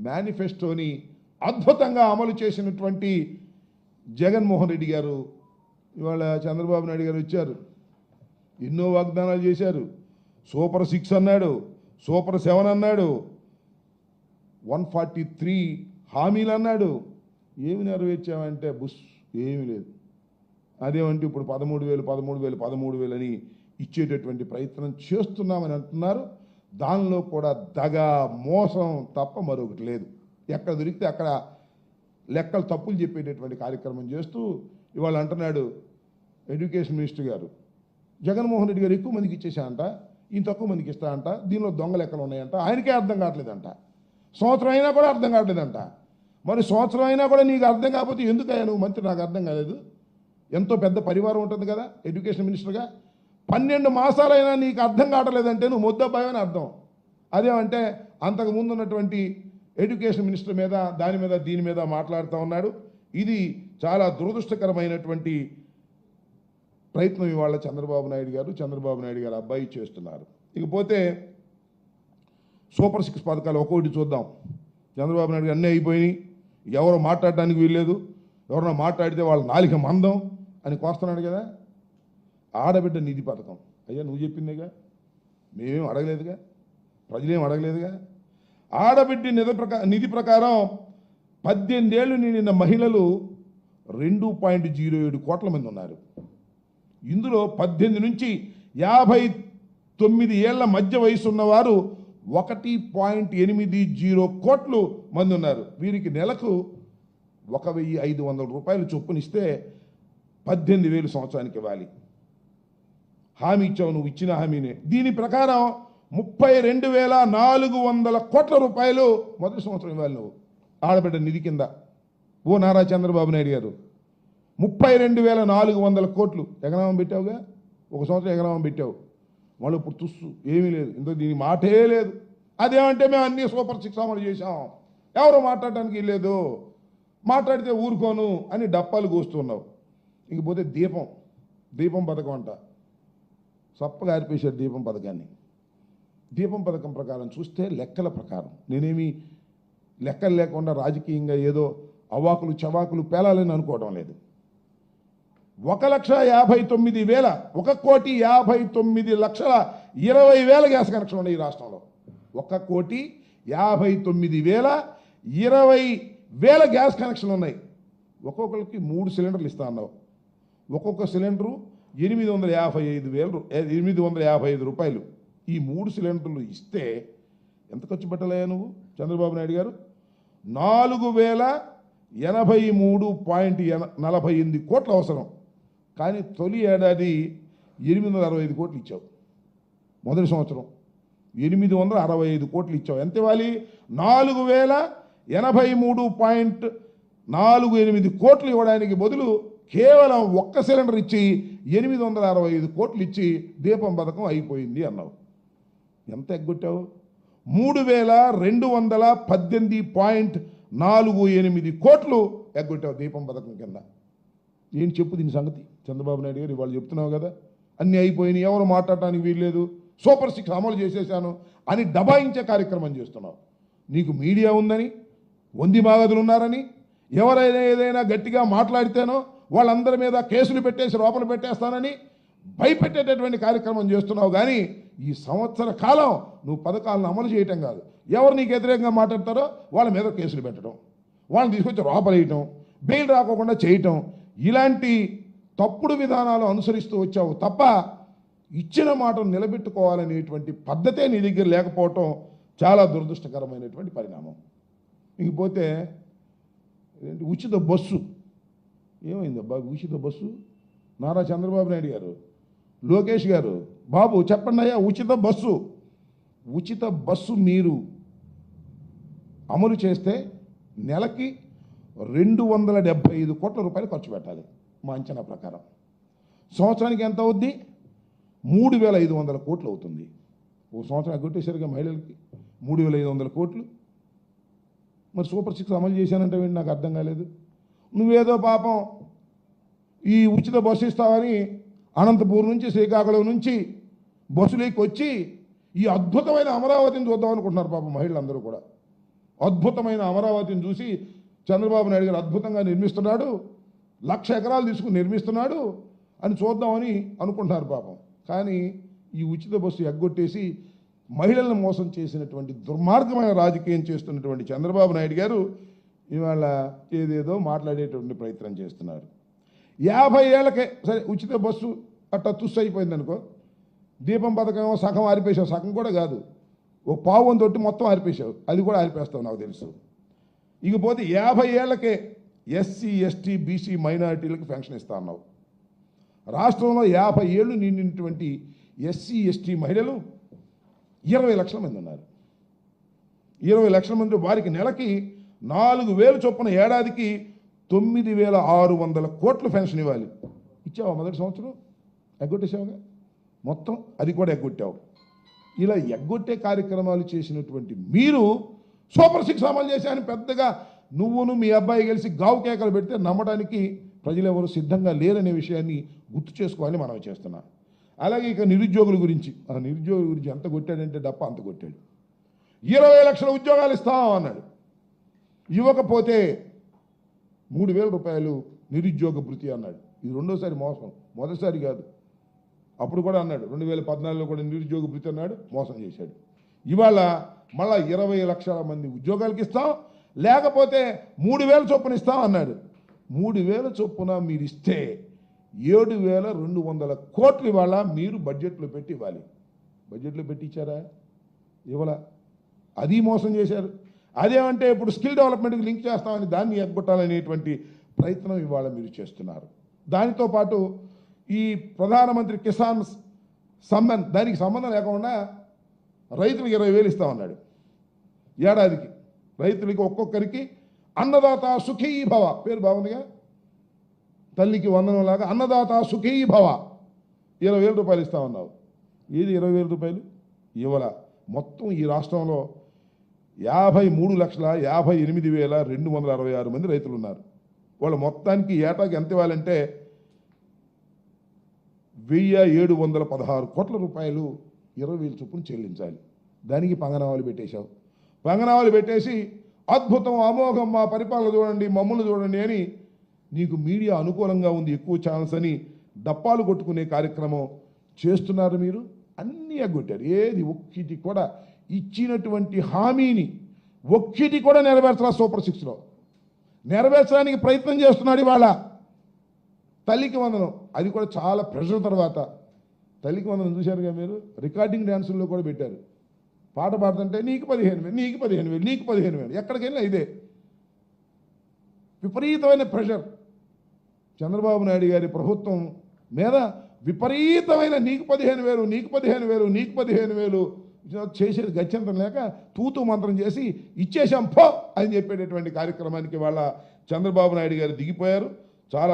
మేనిఫెస్టోని అద్భుతంగా అమలు చేసినటువంటి జగన్మోహన్ రెడ్డి గారు ఇవాళ చంద్రబాబు నాయుడు గారు వచ్చారు. ఎన్నో వాగ్దానాలు చేశారు. సూపర్ 6 అన్నాడు, సూపర్ 7 అన్నాడు, 143 హామీలు అన్నాడు. ఏమి నెరవేర్చామంటే బుస్ ఏమీ లేదు. అదేమంటే ఇప్పుడు 13,000 అని ఇచ్చేటటువంటి ప్రయత్నం చేస్తున్నామని అంటున్నారు. దానిలో కూడా దగ మోసం తప్ప మరొకటి లేదు. ఎక్కడ దొరికితే అక్కడ లెక్కలు తప్పులు చెప్పేటటువంటి కార్యక్రమం చేస్తూ ఇవాళ అంటున్నాడు ఎడ్యుకేషన్ మినిస్టర్ గారు, జగన్మోహన్ రెడ్డి గారు ఎక్కువ మందికి ఇచ్చేసాయంట, ఈయన తక్కువ మందికి ఇస్తా అంట, దీనిలో దొంగ లెక్కలు ఉన్నాయంట. ఆయనకే అర్థం కావట్లేదంట. సంవత్సరం అయినా కూడా అర్థం కావట్లేదంట. మరి సంవత్సరం అయినా కూడా నీకు అర్థం కాకపోతే ఎందుకయ్యా నువ్వు మంత్రి? నాకు అర్థం కాలేదు. ఎంతో పెద్ద పరివారం ఉంటుంది కదా ఎడ్యుకేషన్ మినిస్టర్గా. 12 మాసాలైనా నీకు అర్థం కావట్లేదంటే నువ్వు మొద్దబ్బాయి అని అర్థం. అదేమంటే అంతకుముందు ఉన్నటువంటి ఎడ్యుకేషన్ మినిస్టర్ మీద దీని మీద మాట్లాడుతూ ఉన్నాడు. ఇది చాలా దురదృష్టకరమైనటువంటి ప్రయత్నం ఇవాళ చంద్రబాబు నాయుడు గారు అబ్బాయి చేస్తున్నారు. ఇకపోతే సూపర్ 6 పథకాలు ఒక్కొక్కటి చూద్దాం. చంద్రబాబు నాయుడు గారు అన్నీ అయిపోయినాయి, ఎవరు మాట్లాడడానికి వీల్లేదు, ఎవరన్నా మాట్లాడితే వాళ్ళ నాలిక మందం అని కోస్తున్నాడు కదా. ఆడబిడ్డ నిధి పథకం, అయ్యా నువ్వు చెప్పిందేగా, మేమేం అడగలేదుగా, ప్రజలేం అడగలేదుగా. ఆడబిడ్డ నిధి ప్రకారం 18 ఏళ్ళు నిండిన మహిళలు 2.07 కోట్ల మంది ఉన్నారు. ఇందులో 18 నుంచి 59 ఏళ్ల మధ్య వయసు ఉన్నవారు 1.80 కోట్లు మంది ఉన్నారు. వీరికి నెలకు 1,500 రూపాయలు చొప్పునిస్తే 18,000 సంవత్సరానికి ఇవ్వాలి. హామీ ఇచ్చావు, నువ్వు ఇచ్చిన హామీనే. దీని ప్రకారం 32,400 కోట్ల రూపాయలు మొదటి సంవత్సరం ఇవ్వాలి నువ్వు ఆడబిడ్డ నిధి కింద. ఓ నారా చంద్రబాబు నాయుడు గారు, 32,400 కోట్లు ఎగనామం పెట్టావుగా. ఒక సంవత్సరం ఎగనామం పెట్టావు, మళ్ళీ ఇప్పుడు తుస్సు ఏమీ లేదు. ఇందులో దీని మాటే లేదు. అదేమంటే మేము అన్ని సూపర్ 6 అమలు చేశాం, ఎవరు మాట్లాడటానికి లేదు, మాట్లాడితే ఊరుకోను అని డప్పాలు కోస్తున్నావు. ఇంకపోతే దీపం పథకం అంట సప్పగా ఆర్పేశారు దీపం పథకాన్ని. దీపం పథకం ప్రకారం చూస్తే లెక్కల ప్రకారం, నేనేమి లెక్కలు లేకుండా రాజకీయంగా ఏదో అవాకులు చవాకులు పేలాలని అనుకోవడం లేదు. 1,59,000 1,59,20,000 గ్యాస్ కనెక్షన్ ఉన్నాయి ఈ రాష్ట్రంలో. 1,59,20,000 గ్యాస్ కనెక్షన్లు ఉన్నాయి. ఒక్కొక్కరికి 3 సిలిండర్లు ఇస్తా అన్నావు. ఒక్కొక్క సిలిండరు 855 రూపాయలు. ఈ 3 సిలిండర్లు ఇస్తే ఎంత ఖర్చు పెట్టలేయా నువ్వు చంద్రబాబు నాయుడు గారు? 4,083.48 కోట్లు అవసరం. కానీ తొలి ఏడాది 865 కోట్లు ఇచ్చావు. మొదటి సంవత్సరం 865 కోట్లు ఇచ్చావు. ఎంత ఇవ్వాలి? 4,083.48 కోట్లు ఇవ్వడానికి బదులు కేవలం ఒక్క సిలిండర్ ఇచ్చి 865 కోట్లు ఇచ్చి దీపం పథకం అయిపోయింది అన్నావు. ఎంత ఎగ్గొట్టావు? 3,218.48 కోట్లు ఎగ్గొట్టావు దీపం పథకం కింద. ఏం చెప్పు దీని సంగతి చంద్రబాబు నాయుడు గారు? ఇవాళ చెప్తున్నావు కదా అన్నీ అయిపోయినాయి, ఎవరు మాట్లాడటానికి వీల్లేదు, సూపర్ 6 అమలు చేసేసాను అని దబాయించే కార్యక్రమం చేస్తున్నావు. నీకు మీడియా ఉందని, వంది బాగదులు ఉన్నారని, ఎవరైనా ఏదైనా గట్టిగా మాట్లాడితేనో వాళ్ళందరి మీద కేసులు పెట్టేసి లోపల పెట్టేస్తానని భయపెట్టేటటువంటి కార్యక్రమం చేస్తున్నావు. కానీ ఈ సంవత్సర కాలం నువ్వు పథకాలను అమలు చేయటం కాదు, ఎవరు నీకు వ్యతిరేకంగా మాట్లాడతారో వాళ్ళ మీద కేసులు పెట్టడం, వాళ్ళని తీసుకొచ్చి లోపలేయటం, బెయిల్ రాకోకుండా చేయటం, ఇలాంటి తప్పుడు విధానాలు అనుసరిస్తూ వచ్చావు తప్ప ఇచ్చిన మాటను నిలబెట్టుకోవాలనేటువంటి పద్ధతే నీ దగ్గర లేకపోవటం చాలా దురదృష్టకరమైనటువంటి పరిణామం. ఇంకపోతే ఉచిత బస్సు ఏమైందబ్బా? ఉచిత బస్సు నారా చంద్రబాబు నాయుడు గారు, లోకేష్ గారు, బాబు చెప్పండి అయ్యా, ఉచిత బస్సు మీరు అమలు చేస్తే నెలకి 275 కోట్ల రూపాయలు ఖర్చు పెట్టాలి మా అంచనా ప్రకారం. సంవత్సరానికి ఎంత అవుద్ది? 3,500 కోట్లు అవుతుంది. ఓ సంవత్సరం ఎగ్గొట్టేసరిగా మహిళలకి 3,500 కోట్లు. మరి సూపర్ 6 అమలు చేశానంటే నాకు అర్థం కాలేదు. నువ్వేదో పాపం ఈ ఉచిత బస్సు ఇస్తావని అనంతపూర్ నుంచి శ్రీకాకుళం నుంచి బస్సులోకి వచ్చి ఈ అద్భుతమైన అమరావతిని చూద్దాం అనుకుంటున్నారు పాపం మహిళలందరూ కూడా. అద్భుతమైన అమరావతిని చూసి చంద్రబాబు నాయుడు గారు అద్భుతంగా నిర్మిస్తున్నాడు, 1,00,000 ఎకరాలు తీసుకుని నిర్మిస్తున్నాడు అని చూద్దామని అనుకుంటున్నారు పాపం. కానీ ఈ ఉచిత బస్సు ఎగ్గొట్టేసి మహిళలను మోసం చేసినటువంటి దుర్మార్గమైన రాజకీయం చేస్తున్నటువంటి చంద్రబాబు నాయుడు గారు ఇవాళ ఏదేదో మాట్లాడేటువంటి ప్రయత్నం చేస్తున్నారు. 50 ఏళ్ళకే సరే ఉచిత బస్సు అట్టా తుస్సు అయిపోయింది అనుకో, దీపం పథకం సగం ఆరిపేసావు, సగం కూడా కాదు, ఓ పావు తొట్టి మొత్తం ఆరిపేశావు, అది కూడా ఆరిపేస్తావు నాకు తెలుసు. ఇకపోతే 50 ఏళ్ళకే ఎస్సీ ఎస్టీ బీసీ మైనారిటీలకు పెన్షన్ ఇస్తా అన్నావు. రాష్ట్రంలో 50 ఏళ్ళు నిండినటువంటి ఎస్సీ ఎస్టీ మహిళలు 20 లక్షల మంది ఉన్నారు. 20 లక్షల మంది, వారికి నెలకి 4,000 చొప్పున ఏడాదికి 9,600 కోట్లు పెన్షన్ ఇవ్వాలి. ఇచ్చావా మొదటి సంవత్సరం? ఎగ్గొట్టేసావుగా మొత్తం, అది కూడా ఎగ్గొట్టావు. ఇలా ఎగ్గొట్టే కార్యక్రమాలు చేసినటువంటి మీరు సూపర్ 6 అమలు చేశారని పెద్దగా నువ్వును మీ అబ్బాయి కలిసి గావు కేకలు పెడితే నమ్మడానికి ప్రజలు ఎవరు సిద్ధంగా లేరనే విషయాన్ని గుర్తు చేసుకోవాలని మనం చేస్తున్నాం. అలాగే ఇక నిరుద్యోగుల గురించి, ఆ నిరుద్యోగుల గురించి ఎంత కొట్టాడంటే డప్ప అంత కొట్టాడు. 20 లక్షల ఉద్యోగాలు ఇస్తాం అన్నాడు, ఇవ్వకపోతే 3,000 రూపాయలు నిరుద్యోగ భృతి అన్నాడు. ఇది రెండోసారి మోసం, మొదటిసారి కాదు. అప్పుడు కూడా అన్నాడు 2014లో కూడా నిరుద్యోగ భృతి అన్నాడు, మోసం చేశాడు. ఇవాళ మళ్ళా 20 లక్షల మంది ఉద్యోగాలకి ఇస్తాం, లేకపోతే 3,000 చొప్పున ఇస్తాం అన్నాడు. 3,000 చొప్పున మీరు ఇస్తే 7,200 కోట్లు ఇవాళ మీరు బడ్జెట్లో పెట్టి ఇవ్వాలి. బడ్జెట్లో పెట్టి ఇచ్చారా? ఇవాళ అది మోసం చేశారు. అదేమంటే ఇప్పుడు స్కిల్ డెవలప్మెంట్కి లింక్ చేస్తామని దాన్ని ఎగ్గొట్టాలనేటువంటి ప్రయత్నం ఇవాళ మీరు చేస్తున్నారు. దానితో పాటు ఈ ప్రధానమంత్రి కిసాన్ సమ్మాన్, దానికి సంబంధం లేకుండా రైతులకు 20,000 ఇస్తామన్నాడు ఏడాదికి. రైతులకి ఒక్కొక్కరికి అన్నదాత సుఖీ భవ, పేరు బాగుందిగా, తల్లికి వందనంలాగా అన్నదాత సుఖీ భవ 20,000 రూపాయలు ఇస్తామన్నావు. ఏది 20,000 రూపాయలు? ఇవ్వాల. మొత్తం ఈ రాష్ట్రంలో 53,58,266 మంది రైతులు ఉన్నారు. వాళ్ళ మొత్తానికి ఏటాకి ఎంత ఇవ్వాలంటే 1,716 కోట్ల రూపాయలు 20,000 చొప్పున చెల్లించాలి. దానికి పంగనామాలు పెట్టేశావు. పంగనామాలు పెట్టేసి అద్భుతం, అమోఘం, మా పరిపాలన చూడండి, మమ్మల్ని చూడండి అని నీకు మీడియా అనుకూలంగా ఉంది, ఎక్కువ ఛాన్స్ అని డప్పాలు కొట్టుకునే కార్యక్రమం చేస్తున్నారు మీరు. అన్నీ ఎగ్గొట్టారు. ఏది ఒక్కటి కూడా ఇచ్చినటువంటి హామీని ఒక్కటి కూడా నెరవేర్చరా. సూపర్ 6లో నెరవేర్చడానికి ప్రయత్నం చేస్తున్నాడు. ఇవాళ తల్లికి వందనం, అది కూడా చాలా ప్రెషర్ తర్వాత తల్లికి వందనం చూశారుగా మీరు. రికార్డింగ్ డ్యాన్సుల్లో కూడా పెట్టారు. పాట పాడుతుంటే నీకు 15,000, నీకు 15,000, నీకు 15,000, ఎక్కడికి వెళ్ళినా ఇదే విపరీతమైన ప్రెషర్. చంద్రబాబు నాయుడు గారి ప్రభుత్వం మీద విపరీతమైన నీకు 15,000, నీకు 15,000, నీకు 15,000 చేసేది గత్యంతరం లేక తూతూ మంత్రం చేసి ఇచ్చేసాం పో అని చెప్పేటటువంటి కార్యక్రమానికి వాళ్ళ చంద్రబాబు నాయుడు గారు దిగిపోయారు. చాలా